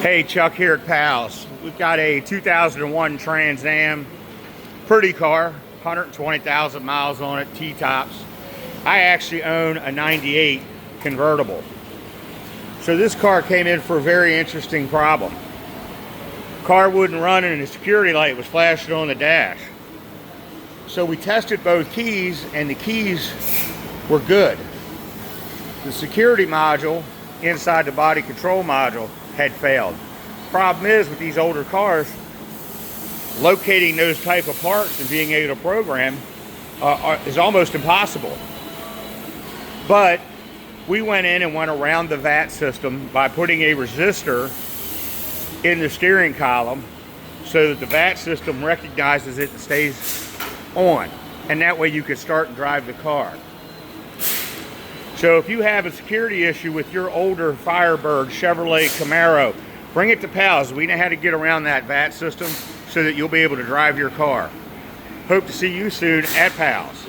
Hey, Chuck here at Pals. We've got a 2001 Trans Am, pretty car, 120,000 miles on it, T-tops. I actually own a 98 convertible. So this car came in for a very interesting problem. Car wouldn't run and the security light was flashing on the dash. So we tested both keys and the keys were good. The security module inside the body control module had failed. Problem is, with these older cars, locating those type of parts and being able to program is almost impossible. But we went in and went around the VAT system by putting a resistor in the steering column so that the VAT system recognizes it and stays on, and that way you can start and drive the car. So if you have a security issue with your older Firebird, Chevrolet Camaro, bring it to Pals. We know how to get around that VAT system so that you'll be able to drive your car. Hope to see you soon at Pals.